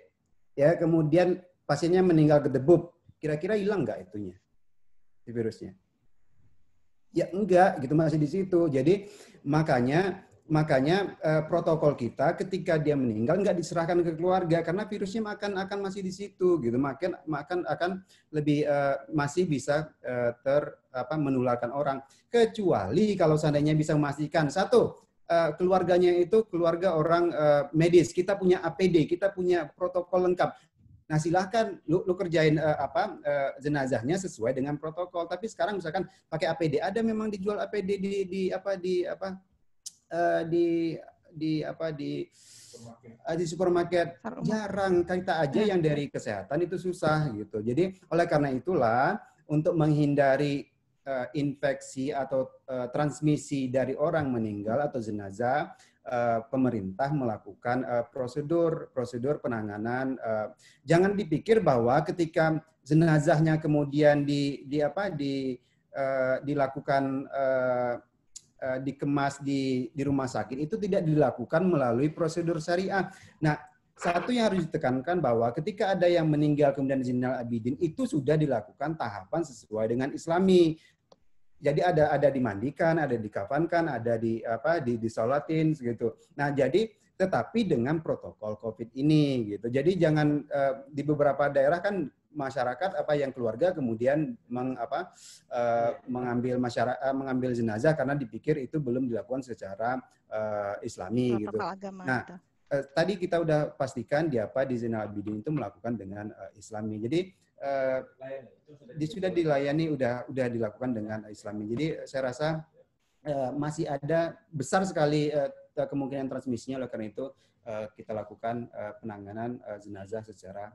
Ya, kemudian pasiennya meninggal gedebuk. Kira-kira hilang nggak itunya? Si virusnya? Ya enggak, gitu masih di situ. Jadi makanya protokol kita ketika dia meninggal nggak diserahkan ke keluarga karena virusnya akan masih di situ gitu, akan lebih masih bisa menularkan orang, kecuali kalau seandainya bisa memastikan keluarganya itu keluarga orang medis, kita punya APD, kita punya protokol lengkap. Nah, silahkan lu kerjain jenazahnya sesuai dengan protokol. Tapi sekarang misalkan pakai APD, ada memang dijual APD di supermarket. Jarang, kita aja yang dari kesehatan itu susah gitu. Jadi oleh karena itulah untuk menghindari infeksi atau transmisi dari orang meninggal atau jenazah, pemerintah melakukan prosedur penanganan. Jangan dipikir bahwa ketika jenazahnya kemudian dilakukan dikemas di rumah sakit itu tidak dilakukan melalui prosedur syariah. Nah, satu yang harus ditekankan bahwa ketika ada yang meninggal kemudian Zainal Abidin itu sudah dilakukan tahapan sesuai dengan Islami. Jadi ada dimandikan, ada dikafankan, ada disolatin gitu. Nah, jadi tetapi dengan protokol COVID ini gitu. Jadi jangan di beberapa daerah kan masyarakat yang keluarga kemudian mengambil jenazah karena dipikir itu belum dilakukan secara Islami gitu. Nah, tadi kita udah pastikan di Zainal Abidin itu melakukan dengan Islami. Jadi sudah dilayani, udah dilakukan dengan Islami. Jadi saya rasa masih ada besar sekali kemungkinan transmisinya, oleh karena itu kita lakukan penanganan jenazah secara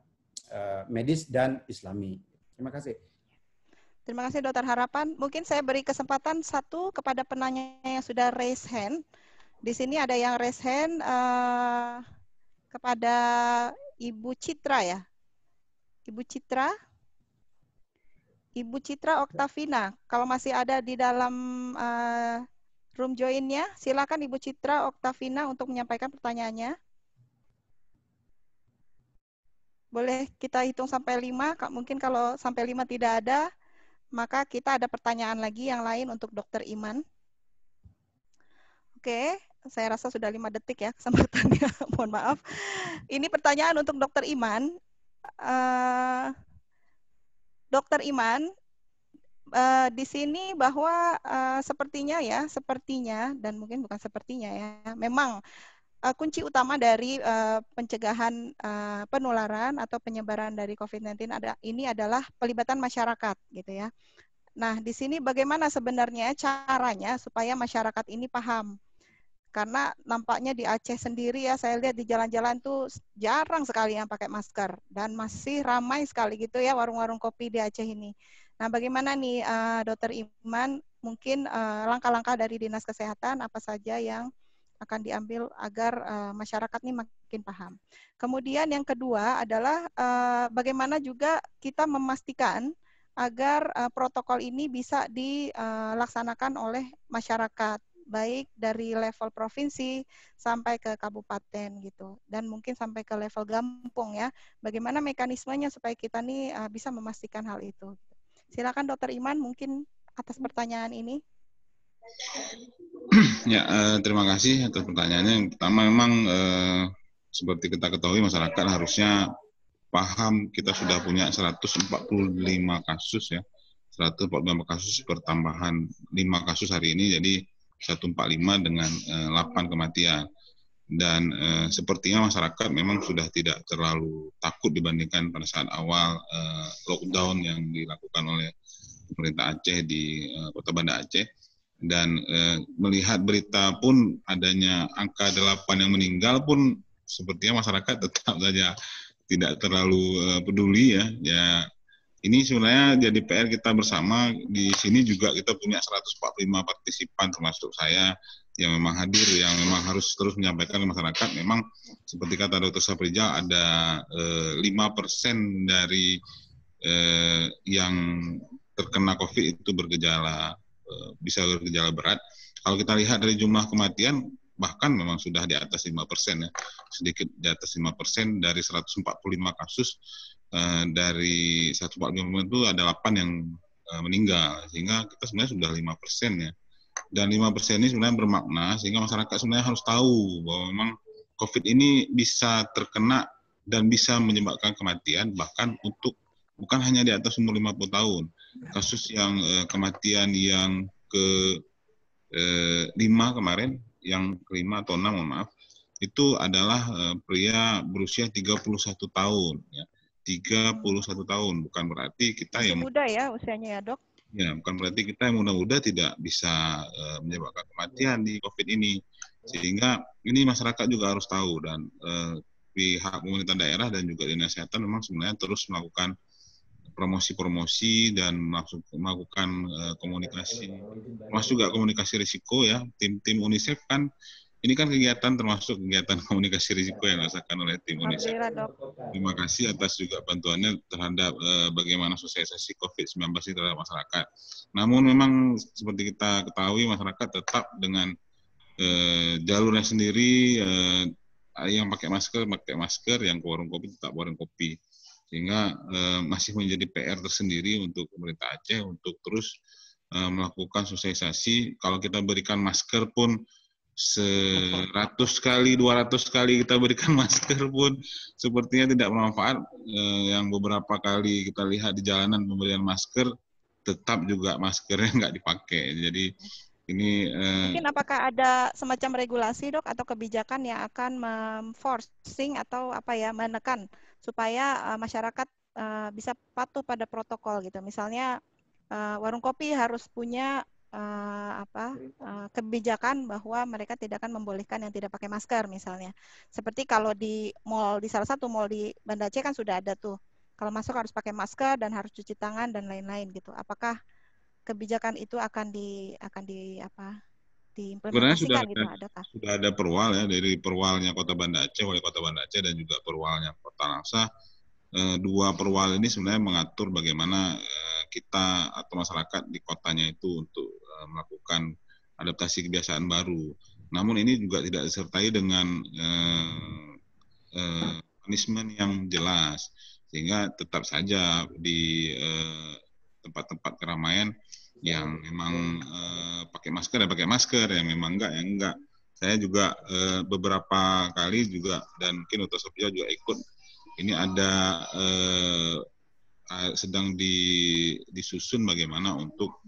medis dan Islami. Terima kasih. Terima kasih Dokter Harapan. Mungkin saya beri kesempatan satu kepada penanya yang sudah raise hand. Di sini ada yang raise hand kepada Ibu Citra ya. Ibu Citra Oktavina, kalau masih ada di dalam room join-nya, silakan Ibu Citra Oktavina untuk menyampaikan pertanyaannya. Boleh kita hitung sampai 5, mungkin kalau sampai 5 tidak ada, maka kita ada pertanyaan lagi yang lain untuk Dr. Iman. Oke, saya rasa sudah 5 detik ya kesempatannya, mohon maaf. Ini pertanyaan untuk Dr. Iman. Dokter Iman, di sini bahwa sepertinya dan mungkin bukan sepertinya ya, memang kunci utama dari pencegahan penularan atau penyebaran dari COVID-19 ini adalah pelibatan masyarakat, gitu ya. Nah, di sini bagaimana sebenarnya caranya supaya masyarakat ini paham? Karena nampaknya di Aceh sendiri ya, saya lihat di jalan-jalan tuh jarang sekali yang pakai masker. Dan masih ramai sekali gitu ya warung-warung kopi di Aceh ini. Nah, bagaimana nih Dokter Iman, mungkin langkah-langkah dari Dinas Kesehatan apa saja yang akan diambil agar masyarakat ini makin paham. Kemudian yang kedua adalah bagaimana juga kita memastikan agar protokol ini bisa dilaksanakan oleh masyarakat, baik dari level provinsi sampai ke kabupaten gitu, dan mungkin sampai ke level kampung ya. Bagaimana mekanismenya supaya kita nih bisa memastikan hal itu. Silakan Dokter Iman mungkin atas pertanyaan ini. Ya, terima kasih atas pertanyaannya. Yang pertama memang seperti kita ketahui masyarakat harusnya paham kita sudah punya 145 kasus ya. 145 kasus pertambahan 5 kasus hari ini, jadi 145 dengan 8 kematian. Dan sepertinya masyarakat memang sudah tidak terlalu takut dibandingkan pada saat awal lockdown yang dilakukan oleh pemerintah Aceh di Kota Banda Aceh. Dan melihat berita pun adanya angka 8 yang meninggal pun sepertinya masyarakat tetap saja tidak terlalu peduli ya. Ya, ini sebenarnya jadi PR kita bersama. Di sini juga kita punya 145 partisipan termasuk saya yang memang hadir, yang memang harus terus menyampaikan ke masyarakat. Memang seperti kata Dr. Saprijal, ada 5% dari yang terkena COVID itu bergejala, bisa bergejala berat. Kalau kita lihat dari jumlah kematian, bahkan memang sudah di atas 5% ya, sedikit di atas 5% dari 145 kasus. Dari 145 itu ada 8 yang meninggal, sehingga kita sebenarnya sudah 5% ya. Dan 5% ini sebenarnya bermakna, sehingga masyarakat sebenarnya harus tahu bahwa memang COVID ini bisa terkena dan bisa menyebabkan kematian, bahkan untuk bukan hanya di atas umur 50 tahun. Kasus yang kematian yang ke-5 kemarin, yang ke-5 atau 6, mohon maaf, itu adalah pria berusia 31 tahun. Ya. 31 tahun, bukan berarti kita masih yang muda ya usianya ya dok? Ya, bukan berarti kita yang muda-muda tidak bisa menyebabkan kematian di COVID ini. Sehingga ini masyarakat juga harus tahu, dan pihak pemerintah daerah dan juga dinas kesehatan memang sebenarnya terus melakukan promosi-promosi dan melakukan komunikasi, termasuk juga komunikasi risiko ya. Tim UNICEF kan ini kan kegiatan termasuk kegiatan komunikasi risiko yang dilaksanakan oleh tim UNICEF. Terima kasih atas juga bantuannya terhadap bagaimana sosialisasi COVID-19 terhadap masyarakat. Namun memang seperti kita ketahui masyarakat tetap dengan jalurnya sendiri, yang pakai masker, yang ke warung kopi tetap warung kopi. Sehingga masih menjadi PR tersendiri untuk pemerintah Aceh untuk terus melakukan sosialisasi. Kalau kita berikan masker pun 100 kali, 200 kali kita berikan masker pun sepertinya tidak bermanfaat. Yang beberapa kali kita lihat di jalanan pemberian masker, tetap juga maskernya nggak dipakai. Jadi ini mungkin apakah ada semacam regulasi, Dok, atau kebijakan yang akan memforcing atau apa ya, menekan supaya masyarakat bisa patuh pada protokol gitu. Misalnya warung kopi harus punya kebijakan bahwa mereka tidak akan membolehkan yang tidak pakai masker misalnya. Seperti kalau di mall, di salah satu mall di Banda Aceh kan sudah ada tuh. Kalau masuk harus pakai masker dan harus cuci tangan dan lain-lain gitu. Apakah kebijakan itu akan diimplementasikan gitu? Adakah? Sudah ada perwal ya, dari perwalnya Kota Banda Aceh, Wali Kota Banda Aceh dan juga perwalnya Kota Langsa. Dua perwal ini sebenarnya mengatur bagaimana kita atau masyarakat di kotanya itu untuk melakukan adaptasi kebiasaan baru. Namun ini juga tidak disertai dengan punishment yang jelas, sehingga tetap saja di tempat-tempat keramaian yang memang pakai masker ya pakai masker, yang memang enggak ya enggak. Saya juga beberapa kali juga dan mungkin Dr. Sofia juga ikut. Ini ada sedang disusun bagaimana untuk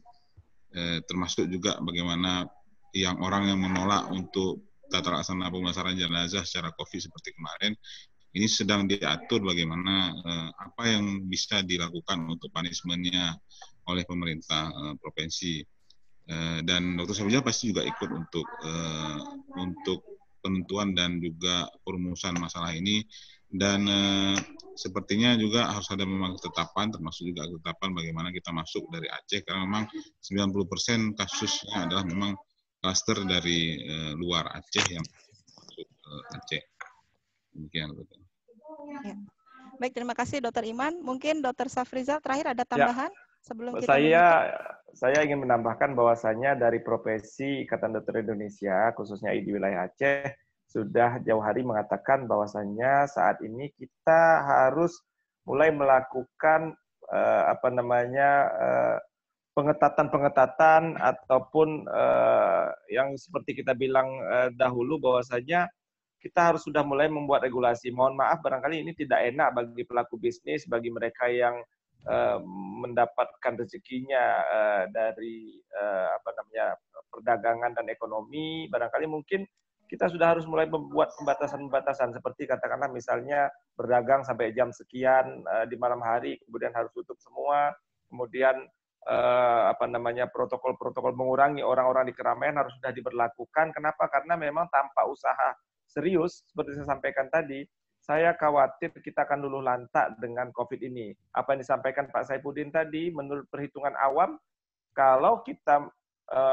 termasuk juga bagaimana yang orang yang menolak untuk tata laksana pemulasaran jenazah secara COVID seperti kemarin, ini sedang diatur bagaimana apa yang bisa dilakukan untuk punishment-nya oleh pemerintah provinsi. Dan Dr. Sofia pasti juga ikut untuk penentuan dan juga perumusan masalah ini. Dan sepertinya juga harus ada memang ketetapan, termasuk juga ketetapan bagaimana kita masuk dari Aceh, karena memang 90% kasusnya adalah memang klaster dari luar Aceh yang masuk Aceh. Demikian, betul. Ya. Baik, terima kasih Dr. Iman. Mungkin Dr. Safrizal terakhir ada tambahan sebelum kita Saya ingin menambahkan bahwasannya dari profesi Ikatan Dokter Indonesia, khususnya di wilayah Aceh, sudah jauh hari mengatakan bahwasannya saat ini kita harus mulai melakukan pengetatan ataupun yang seperti kita bilang dahulu bahwasannya kita harus sudah mulai membuat regulasi. Mohon maaf barangkali ini tidak enak bagi pelaku bisnis, bagi mereka yang mendapatkan rezekinya dari perdagangan dan ekonomi. Barangkali mungkin kita sudah harus mulai membuat pembatasan-pembatasan seperti katakanlah misalnya berdagang sampai jam sekian di malam hari, kemudian harus tutup semua, kemudian protokol-protokol mengurangi orang-orang di keramaian harus sudah diberlakukan. Kenapa? Karena memang tanpa usaha serius seperti saya sampaikan tadi, saya khawatir kita akan luluh lantak dengan COVID ini. Apa yang disampaikan Pak Saifuddin tadi, menurut perhitungan awam, kalau kita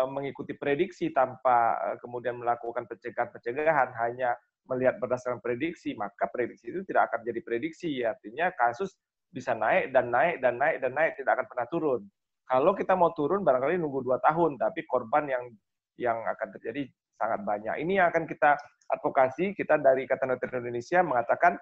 mengikuti prediksi tanpa kemudian melakukan pencegahan, hanya melihat berdasarkan prediksi, maka prediksi itu tidak akan jadi prediksi. Artinya kasus bisa naik dan naik dan naik dan naik, tidak akan pernah turun. Kalau kita mau turun, barangkali nunggu 2 tahun, tapi korban yang akan terjadi sangat banyak. Ini yang akan kita advokasi. Kita dari Ikatan Dokter Indonesia mengatakan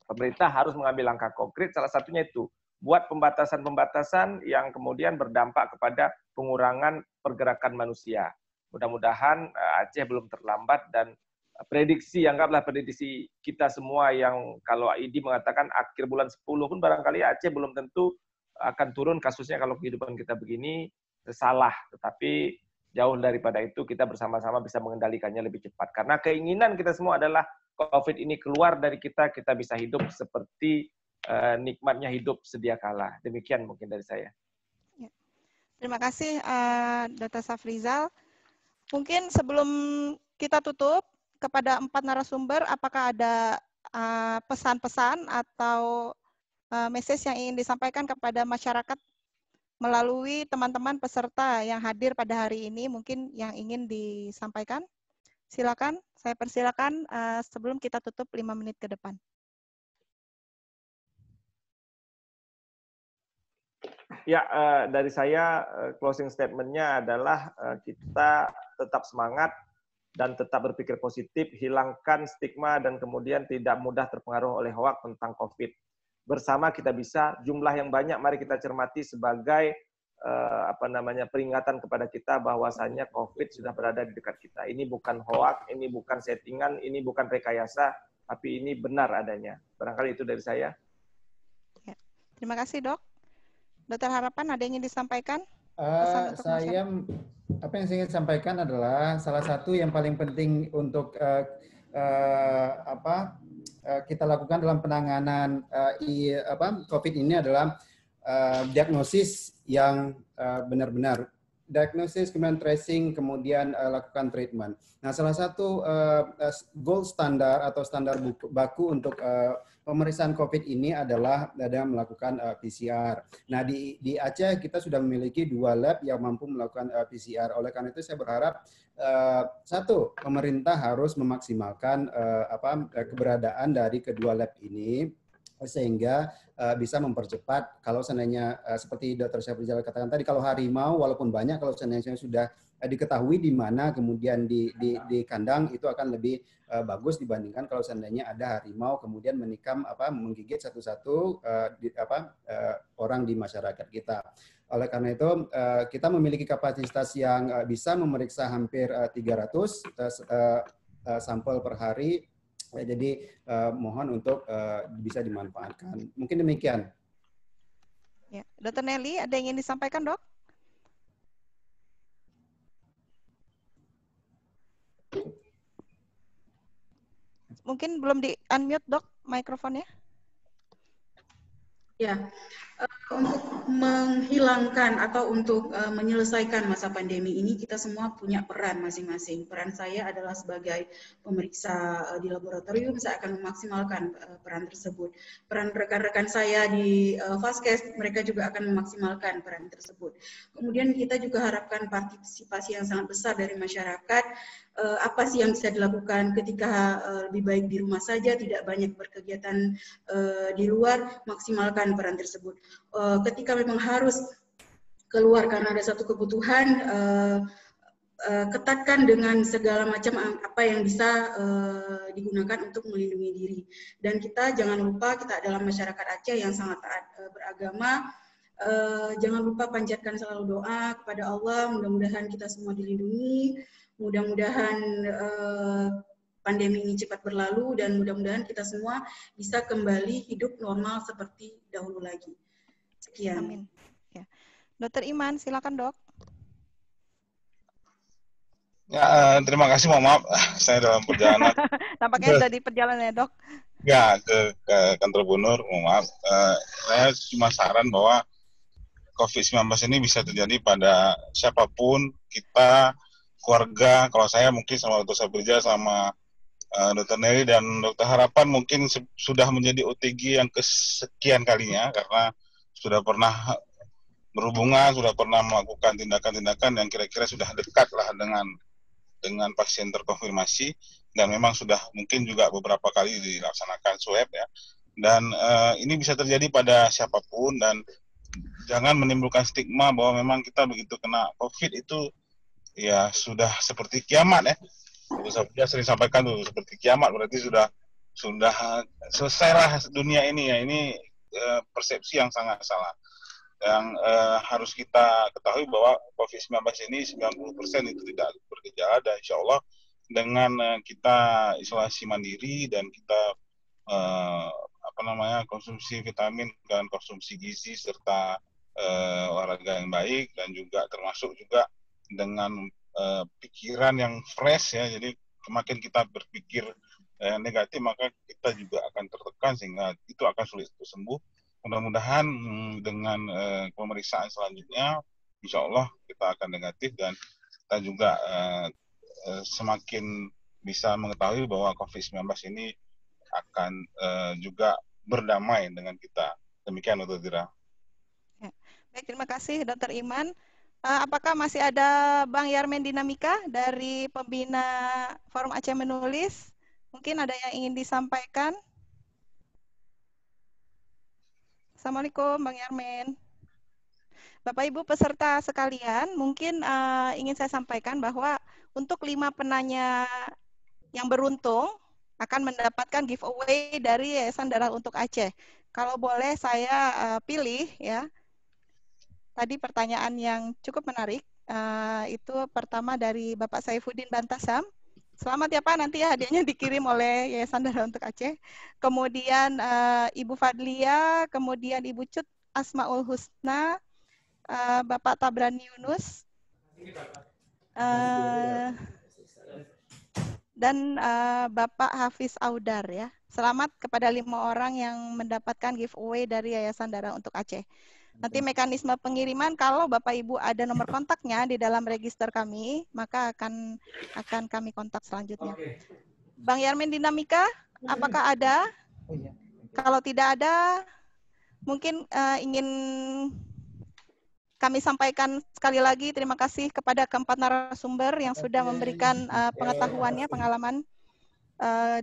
pemerintah harus mengambil langkah konkret, salah satunya itu buat pembatasan-pembatasan yang kemudian berdampak kepada pengurangan pergerakan manusia. Mudah-mudahan Aceh belum terlambat dan anggaplah prediksi kita semua yang kalau ID mengatakan akhir bulan 10 pun barangkali Aceh belum tentu akan turun kasusnya kalau kehidupan kita begini, salah. Tetapi jauh daripada itu kita bersama-sama bisa mengendalikannya lebih cepat. Karena keinginan kita semua adalah COVID ini keluar dari kita bisa hidup seperti nikmatnya hidup sedia kala. Demikian mungkin dari saya. Ya. Terima kasih Dr. Safrizal. Mungkin sebelum kita tutup, kepada 4 narasumber, apakah ada pesan-pesan atau message yang ingin disampaikan kepada masyarakat melalui teman-teman peserta yang hadir pada hari ini, mungkin yang ingin disampaikan? Silakan, saya persilakan sebelum kita tutup 5 menit ke depan. Ya, dari saya closing statement-nya adalah kita tetap semangat dan tetap berpikir positif, hilangkan stigma dan kemudian tidak mudah terpengaruh oleh hoak tentang COVID. Bersama kita bisa, jumlah yang banyak mari kita cermati sebagai peringatan kepada kita bahwasannya COVID sudah berada di dekat kita. Ini bukan hoak, ini bukan settingan, ini bukan rekayasa, tapi ini benar adanya. Barangkali itu dari saya. Ya. Terima kasih, Dok. Dokter Harapan, ada yang ingin disampaikan? Apa yang saya ingin sampaikan adalah salah satu yang paling penting untuk kita lakukan dalam penanganan COVID ini adalah diagnosis yang benar-benar. Diagnosis, kemudian tracing, kemudian lakukan treatment. Nah, salah satu gold standar atau standar baku untuk pemeriksaan COVID ini adalah melakukan PCR. Nah, di Aceh kita sudah memiliki 2 lab yang mampu melakukan PCR. Oleh karena itu saya berharap satu, pemerintah harus memaksimalkan keberadaan dari kedua lab ini sehingga bisa mempercepat. Kalau seandainya seperti Dr. Syafrizal katakan tadi, kalau harimau walaupun banyak, kalau seandainya sudah diketahui di mana kemudian di kandang, itu akan lebih bagus dibandingkan kalau seandainya ada harimau kemudian menikam menggigit satu-satu orang di masyarakat kita. Oleh karena itu kita memiliki kapasitas yang bisa memeriksa hampir 300 sampel per hari. Jadi mohon untuk bisa dimanfaatkan. Mungkin demikian. Ya. Dr. Nelly, ada yang ingin disampaikan, Dok? Mungkin belum di-unmute, Dok, mikrofonnya. Ya, untuk menghilangkan atau untuk menyelesaikan masa pandemi ini, kita semua punya peran masing-masing. Peran saya adalah sebagai pemeriksa di laboratorium, saya akan memaksimalkan peran tersebut. Peran rekan-rekan saya di Vaskes, mereka juga akan memaksimalkan peran tersebut. Kemudian kita juga harapkan partisipasi yang sangat besar dari masyarakat. Apa sih yang bisa dilakukan ketika lebih baik di rumah saja, tidak banyak berkegiatan di luar, maksimalkan peran tersebut. Ketika memang harus keluar karena ada satu kebutuhan, ketatkan dengan segala macam apa yang bisa digunakan untuk melindungi diri. Dan kita jangan lupa, kita adalah masyarakat Aceh yang sangat taat beragama. Jangan lupa panjatkan selalu doa kepada Allah, mudah-mudahan kita semua dilindungi, mudah-mudahan pandemi ini cepat berlalu, dan mudah-mudahan kita semua bisa kembali hidup normal seperti dahulu lagi. Sekian. Amin. Ya. Dr. Iman, silakan, Dok. Ya, terima kasih. Mohon maaf, saya dalam perjalanan. Nampaknya sudah di perjalanan ya, Dok. Ya, ke kantor gubernur. Mohon maaf. Saya cuma saran bahwa COVID-19 ini bisa terjadi pada siapapun, kita, keluarga. Kalau saya mungkin sama Dr. Syafrizal, sama Dr. Nelly dan Dr. Harapan mungkin sudah menjadi OTG yang kesekian kalinya, karena sudah pernah berhubungan, sudah pernah melakukan tindakan-tindakan yang kira-kira sudah dekat lah dengan pasien terkonfirmasi, dan memang sudah mungkin juga beberapa kali dilaksanakan swab ya. Dan ini bisa terjadi pada siapapun, dan jangan menimbulkan stigma bahwa memang kita begitu kena COVID itu ya sudah seperti kiamat ya. Saya sering sampaikan tuh, seperti kiamat berarti sudah selesailah dunia ini ya. Ini persepsi yang sangat salah. Yang harus kita ketahui bahwa COVID-19 ini 90% itu tidak bergejala, dan insya Allah dengan kita isolasi mandiri dan kita konsumsi vitamin dan konsumsi gizi serta olahraga yang baik, dan juga termasuk juga dengan pikiran yang fresh ya. Jadi semakin kita berpikir negatif, maka kita juga akan tertekan sehingga itu akan sulit untuk sembuh. Mudah-mudahan dengan pemeriksaan selanjutnya, insya Allah kita akan negatif, dan kita juga semakin bisa mengetahui bahwa COVID-19 ini akan juga berdamai dengan kita. Demikian untuk Tira. Ya. Baik, terima kasih Dr. Iman. Apakah masih ada Bang Yarmen Dinamika dari pembina Forum Aceh Menulis? Mungkin ada yang ingin disampaikan? Assalamualaikum Bang Yarmen. Bapak Ibu peserta sekalian, mungkin ingin saya sampaikan bahwa untuk 5 penanya yang beruntung akan mendapatkan giveaway dari Yayasan Darah Untuk Aceh. Kalau boleh saya pilih ya. Tadi pertanyaan yang cukup menarik, itu pertama dari Bapak Saifuddin Bantasam. Selamat ya Pak, nanti ya hadiahnya dikirim oleh Yayasan Darah Untuk Aceh. Kemudian Ibu Fadlia, kemudian Ibu Cut Asmaul Husna, Bapak Tabrani Yunus, dan Bapak Hafiz Audar ya. Selamat kepada 5 orang yang mendapatkan giveaway dari Yayasan Darah Untuk Aceh. Nanti mekanisme pengiriman kalau Bapak Ibu ada nomor kontaknya di dalam register kami, maka akan kami kontak selanjutnya. Bang Yarmen Dinamika, apakah ada? Kalau tidak ada, mungkin ingin kami sampaikan sekali lagi terima kasih kepada keempat narasumber yang sudah memberikan pengetahuannya, pengalaman,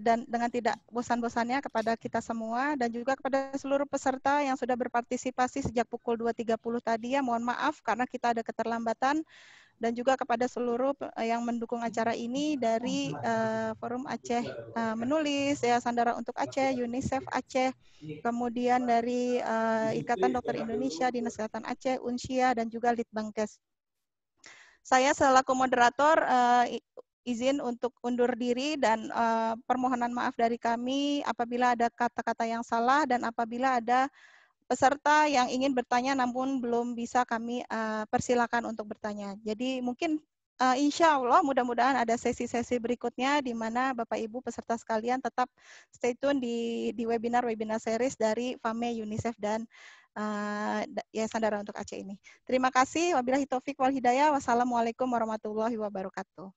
dan dengan tidak bosan-bosannya kepada kita semua, dan juga kepada seluruh peserta yang sudah berpartisipasi sejak pukul 2.30 tadi ya, mohon maaf karena kita ada keterlambatan, dan juga kepada seluruh yang mendukung acara ini dari Forum Aceh Menulis, Yayasan Darah Untuk Aceh, UNICEF Aceh, kemudian dari Ikatan Dokter Indonesia, Dinas Kesehatan Aceh, Unsia, dan juga Litbangkes. Saya selaku moderator izin untuk undur diri dan permohonan maaf dari kami apabila ada kata-kata yang salah dan apabila ada peserta yang ingin bertanya namun belum bisa kami persilakan untuk bertanya. Jadi mungkin insya Allah mudah-mudahan ada sesi-sesi berikutnya di mana Bapak Ibu peserta sekalian tetap stay tune di webinar-webinar series dari FAME, UNICEF, dan Yayasan Darah Untuk Aceh ini. Terima kasih. Wabillahi taufik wal hidayah. Wassalamualaikum warahmatullahi wabarakatuh.